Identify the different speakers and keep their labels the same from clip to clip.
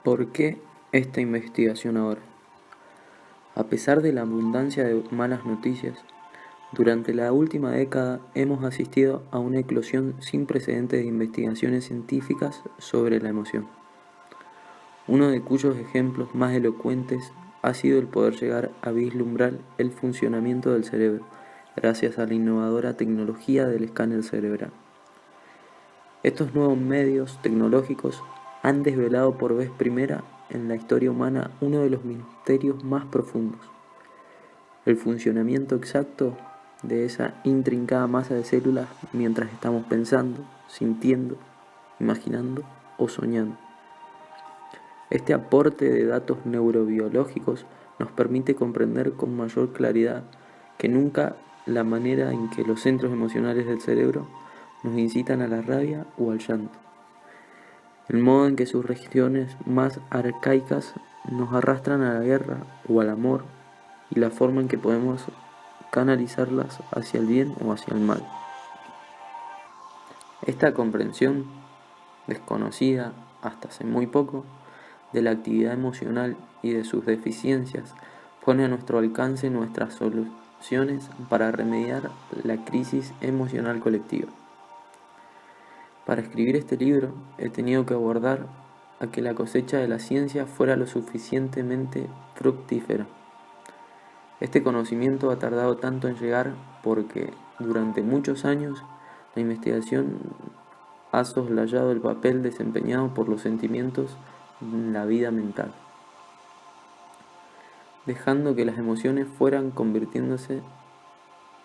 Speaker 1: ¿Por qué esta investigación ahora? A pesar de la abundancia de malas noticias, durante la última década hemos asistido a una eclosión sin precedentes de investigaciones científicas sobre la emoción, uno de cuyos ejemplos más elocuentes ha sido el poder llegar a vislumbrar el funcionamiento del cerebro gracias a la innovadora tecnología del escáner cerebral. Estos nuevos medios tecnológicos han desvelado por vez primera en la historia humana uno de los misterios más profundos: el funcionamiento exacto de esa intrincada masa de células mientras estamos pensando, sintiendo, imaginando o soñando. Este aporte de datos neurobiológicos nos permite comprender con mayor claridad que nunca la manera en que los centros emocionales del cerebro nos incitan a la rabia o al llanto, el modo en que sus regiones más arcaicas nos arrastran a la guerra o al amor, y la forma en que podemos canalizarlas hacia el bien o hacia el mal. Esta comprensión, desconocida hasta hace muy poco, de la actividad emocional y de sus deficiencias, pone a nuestro alcance nuestras soluciones para remediar la crisis emocional colectiva. Para escribir este libro he tenido que abordar a que la cosecha de la ciencia fuera lo suficientemente fructífera. Este conocimiento ha tardado tanto en llegar porque durante muchos años la investigación ha soslayado el papel desempeñado por los sentimientos en la vida mental, dejando que las emociones fueran convirtiéndose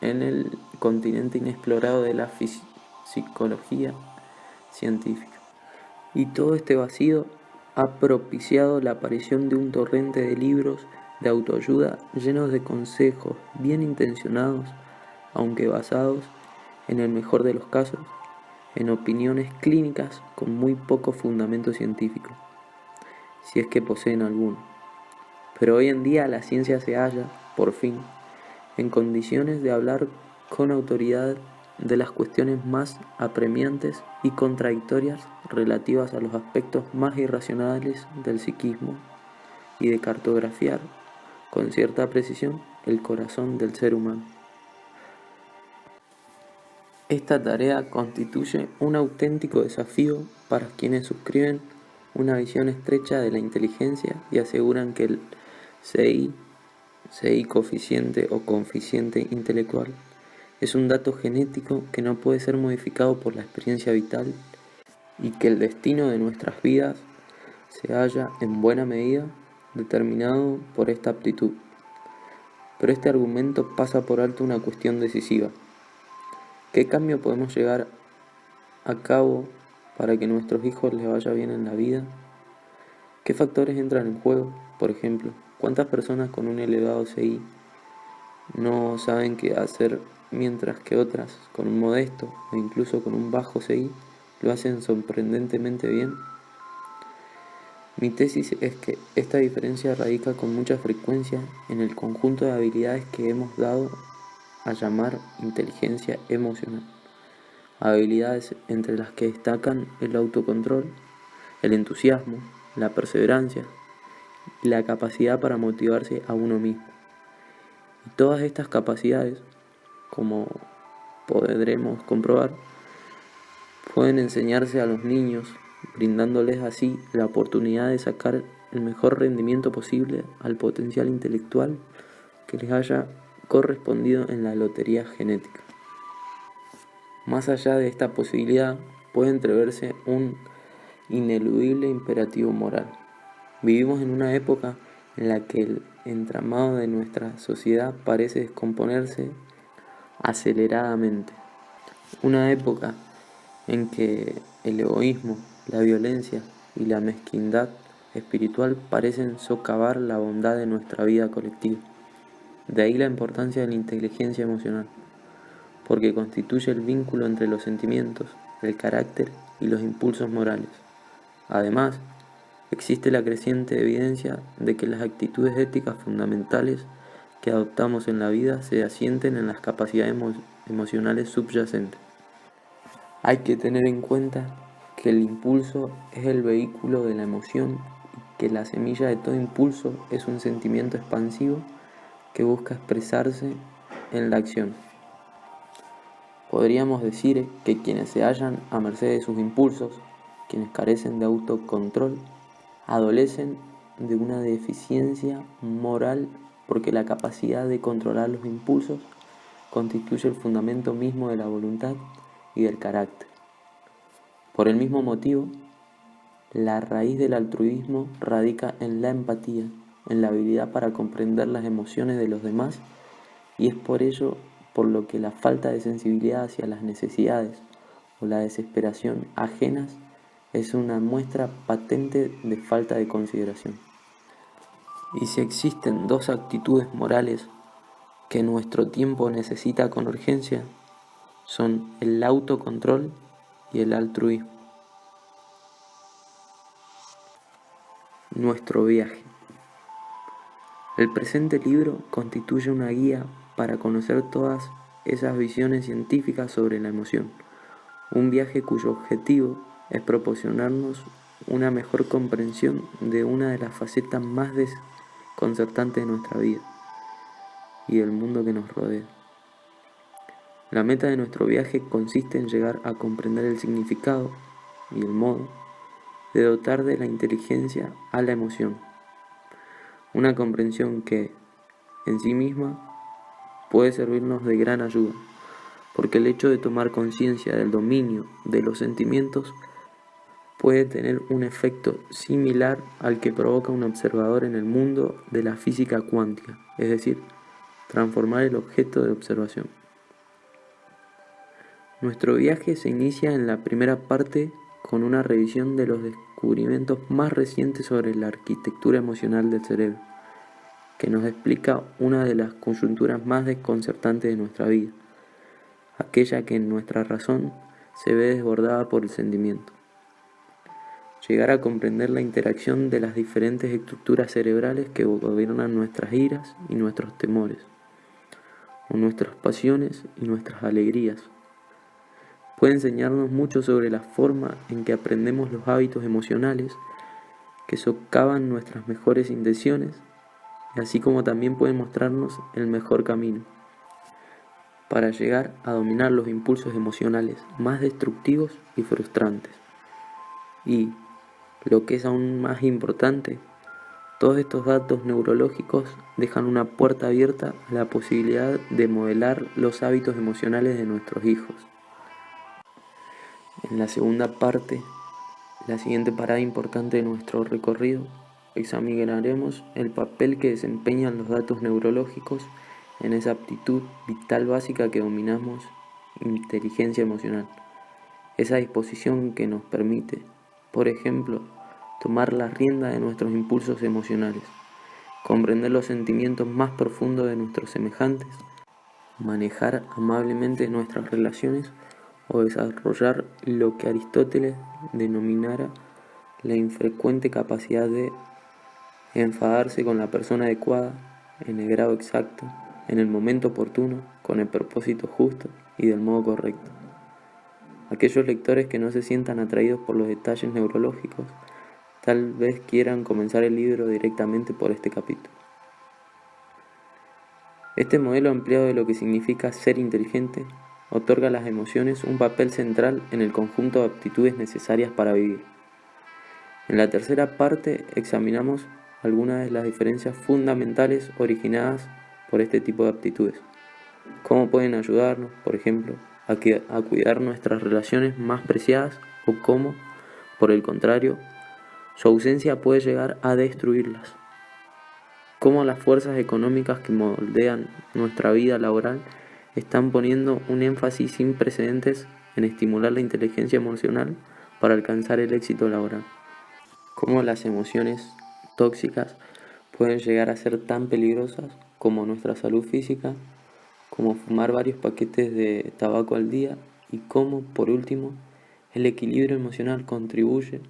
Speaker 1: en el continente inexplorado de la psicología científica. Y todo este vacío ha propiciado la aparición de un torrente de libros de autoayuda llenos de consejos bien intencionados, aunque basados, en el mejor de los casos, en opiniones clínicas con muy poco fundamento científico, si es que poseen alguno. Pero hoy en día la ciencia se halla, por fin, en condiciones de hablar con autoridad de las cuestiones más apremiantes y contradictorias relativas a los aspectos más irracionales del psiquismo y de cartografiar, con cierta precisión, el corazón del ser humano. Esta tarea constituye un auténtico desafío para quienes suscriben una visión estrecha de la inteligencia y aseguran que el CI coeficiente o coeficiente intelectual, es un dato genético que no puede ser modificado por la experiencia vital y que el destino de nuestras vidas se halla en buena medida determinado por esta aptitud. Pero este argumento pasa por alto una cuestión decisiva. ¿Qué cambio podemos llegar a cabo para que a nuestros hijos les vaya bien en la vida? ¿Qué factores entran en juego? Por ejemplo, ¿cuántas personas con un elevado CI no saben qué hacer, mientras que otras, con un modesto o incluso con un bajo CI, lo hacen sorprendentemente bien? Mi tesis es que esta diferencia radica con mucha frecuencia en el conjunto de habilidades que hemos dado a llamar inteligencia emocional, habilidades entre las que destacan el autocontrol, el entusiasmo, la perseverancia y la capacidad para motivarse a uno mismo. Y todas estas capacidades, como podremos comprobar, pueden enseñarse a los niños, brindándoles así la oportunidad de sacar el mejor rendimiento posible al potencial intelectual que les haya correspondido en la lotería genética. Más allá de esta posibilidad, puede entreverse un ineludible imperativo moral. Vivimos en una época en la que el entramado de nuestra sociedad parece descomponerse aceleradamente. Una época en que el egoísmo, la violencia y la mezquindad espiritual parecen socavar la bondad de nuestra vida colectiva. De ahí la importancia de la inteligencia emocional, porque constituye el vínculo entre los sentimientos, el carácter y los impulsos morales. Además, existe la creciente evidencia de que las actitudes éticas fundamentales que adoptamos en la vida se asienten en las capacidades emocionales subyacentes. Hay que tener en cuenta que el impulso es el vehículo de la emoción que la semilla de todo impulso es un sentimiento expansivo que busca expresarse en la acción. Podríamos decir que quienes se hallan a merced de sus impulsos, quienes carecen de autocontrol, adolecen de una deficiencia moral porque la capacidad de controlar los impulsos constituye el fundamento mismo de la voluntad y del carácter. Por el mismo motivo, la raíz del altruismo radica en la empatía, en la habilidad para comprender las emociones de los demás, y es por ello por lo que la falta de sensibilidad hacia las necesidades o la desesperación ajenas es una muestra patente de falta de consideración. Y si existen dos actitudes morales que nuestro tiempo necesita con urgencia, son el autocontrol y el altruismo. Nuestro viaje. El presente libro constituye una guía para conocer todas esas visiones científicas sobre la emoción, un viaje cuyo objetivo es proporcionarnos una mejor comprensión de una de las facetas más desconcertantes de nuestra vida y del mundo que nos rodea. La meta de nuestro viaje consiste en llegar a comprender el significado y el modo de dotar de la inteligencia a la emoción, una comprensión que, en sí misma, puede servirnos de gran ayuda, porque el hecho de tomar conciencia del dominio de los sentimientos puede tener un efecto similar al que provoca un observador en el mundo de la física cuántica, es decir, transformar el objeto de observación. Nuestro viaje se inicia en la primera parte con una revisión de los descubrimientos más recientes sobre la arquitectura emocional del cerebro, que nos explica una de las coyunturas más desconcertantes de nuestra vida, aquella que en nuestra razón se ve desbordada por el sentimiento. Llegar a comprender la interacción de las diferentes estructuras cerebrales que gobiernan nuestras iras y nuestros temores, o nuestras pasiones y nuestras alegrías, puede enseñarnos mucho sobre la forma en que aprendemos los hábitos emocionales que socavan nuestras mejores intenciones, así como también puede mostrarnos el mejor camino para llegar a dominar los impulsos emocionales más destructivos y frustrantes. Y, lo que es aún más importante, todos estos datos neurológicos dejan una puerta abierta a la posibilidad de modelar los hábitos emocionales de nuestros hijos. En la segunda parte, la siguiente parada importante de nuestro recorrido, examinaremos el papel que desempeñan los datos neurológicos en esa aptitud vital básica que denominamos inteligencia emocional, esa disposición que nos permite, por ejemplo, tomar la rienda de nuestros impulsos emocionales, comprender los sentimientos más profundos de nuestros semejantes, manejar amablemente nuestras relaciones o desarrollar lo que Aristóteles denominara la infrecuente capacidad de enfadarse con la persona adecuada, en el grado exacto, en el momento oportuno, con el propósito justo y del modo correcto. Aquellos lectores que no se sientan atraídos por los detalles neurológicos tal vez quieran comenzar el libro directamente por este capítulo. Este modelo ampliado de lo que significa ser inteligente otorga a las emociones un papel central en el conjunto de aptitudes necesarias para vivir. En la tercera parte examinamos algunas de las diferencias fundamentales originadas por este tipo de aptitudes, cómo pueden ayudarnos, por ejemplo, a cuidar nuestras relaciones más preciadas o cómo, por el contrario, su ausencia puede llegar a destruirlas, cómo las fuerzas económicas que moldean nuestra vida laboral están poniendo un énfasis sin precedentes en estimular la inteligencia emocional para alcanzar el éxito laboral. Cómo las emociones tóxicas pueden llegar a ser tan peligrosas como nuestra salud física, como fumar varios paquetes de tabaco al día y cómo, por último, el equilibrio emocional contribuye,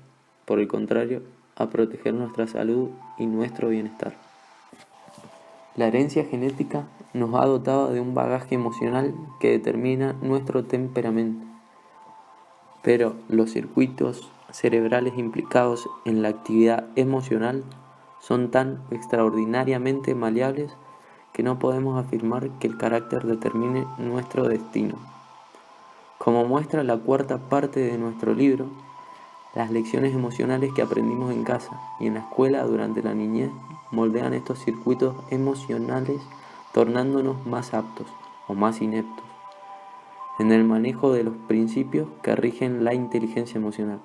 Speaker 1: por el contrario, a proteger nuestra salud y nuestro bienestar. La herencia genética nos ha dotado de un bagaje emocional que determina nuestro temperamento, pero los circuitos cerebrales implicados en la actividad emocional son tan extraordinariamente maleables que no podemos afirmar que el carácter determine nuestro destino. Como muestra la cuarta parte de nuestro libro, las lecciones emocionales que aprendimos en casa y en la escuela durante la niñez moldean estos circuitos emocionales, tornándonos más aptos o más ineptos en el manejo de los principios que rigen la inteligencia emocional.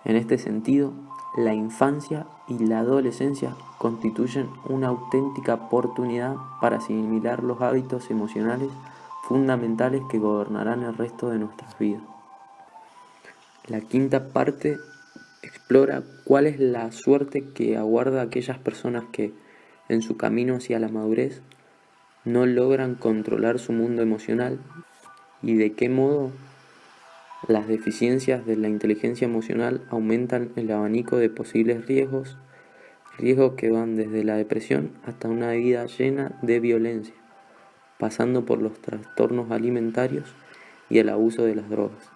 Speaker 1: En este sentido, la infancia y la adolescencia constituyen una auténtica oportunidad para asimilar los hábitos emocionales fundamentales que gobernarán el resto de nuestras vidas. La quinta parte explora cuál es la suerte que aguarda a aquellas personas que, en su camino hacia la madurez, no logran controlar su mundo emocional y de qué modo las deficiencias de la inteligencia emocional aumentan el abanico de posibles riesgos que van desde la depresión hasta una vida llena de violencia, pasando por los trastornos alimentarios y el abuso de las drogas.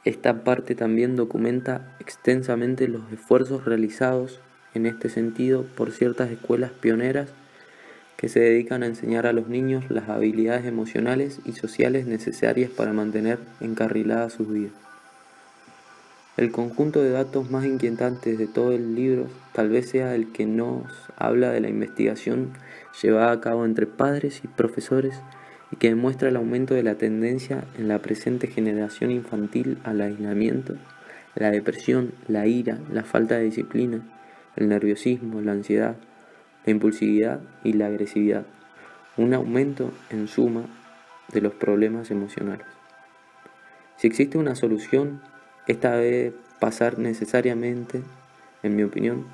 Speaker 1: Esta parte también documenta extensamente los esfuerzos realizados en este sentido por ciertas escuelas pioneras que se dedican a enseñar a los niños las habilidades emocionales y sociales necesarias para mantener encarriladas sus vidas. El conjunto de datos más inquietantes de todo el libro tal vez sea el que nos habla de la investigación llevada a cabo entre padres y profesores y que demuestra el aumento de la tendencia en la presente generación infantil al aislamiento, la depresión, la ira, la falta de disciplina, el nerviosismo, la ansiedad, la impulsividad y la agresividad. Un aumento, en suma, de los problemas emocionales. Si existe una solución, esta debe pasar necesariamente, en mi opinión,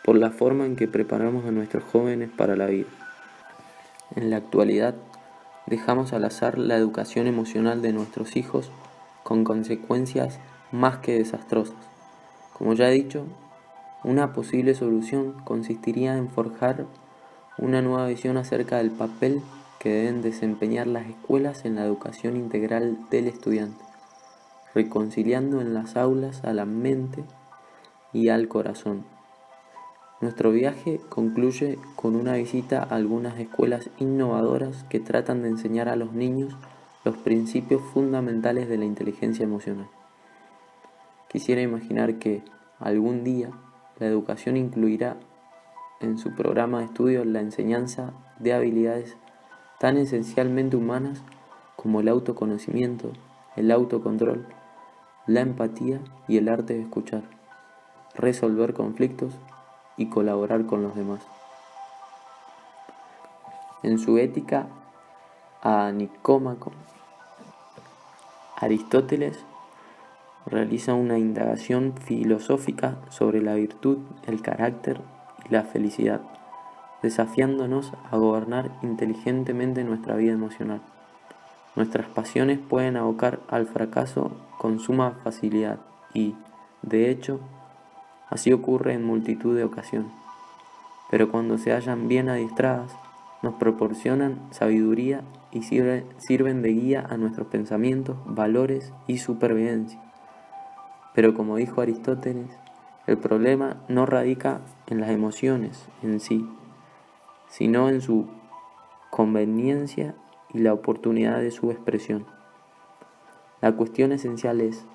Speaker 1: por la forma en que preparamos a nuestros jóvenes para la vida. En la actualidad, dejamos al azar la educación emocional de nuestros hijos con consecuencias más que desastrosas. Como ya he dicho, una posible solución consistiría en forjar una nueva visión acerca del papel que deben desempeñar las escuelas en la educación integral del estudiante, reconciliando en las aulas a la mente y al corazón. Nuestro viaje concluye con una visita a algunas escuelas innovadoras que tratan de enseñar a los niños los principios fundamentales de la inteligencia emocional. Quisiera imaginar que algún día la educación incluirá en su programa de estudio la enseñanza de habilidades tan esencialmente humanas como el autoconocimiento, el autocontrol, la empatía y el arte de escuchar, resolver conflictos y colaborar con los demás. En su Ética a Nicómaco, Aristóteles realiza una indagación filosófica sobre la virtud, el carácter y la felicidad, desafiándonos a gobernar inteligentemente nuestra vida emocional. Nuestras pasiones pueden abocar al fracaso con suma facilidad y, de hecho, así ocurre en multitud de ocasiones, pero cuando se hallan bien adiestradas, nos proporcionan sabiduría y sirven de guía a nuestros pensamientos, valores y supervivencia. Pero como dijo Aristóteles, el problema no radica en las emociones en sí, sino en su conveniencia y la oportunidad de su expresión. La cuestión esencial es: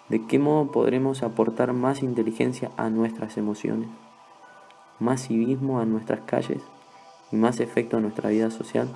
Speaker 1: ¿de qué modo podremos aportar más inteligencia a nuestras emociones, más civismo a nuestras calles y más efecto a nuestra vida social?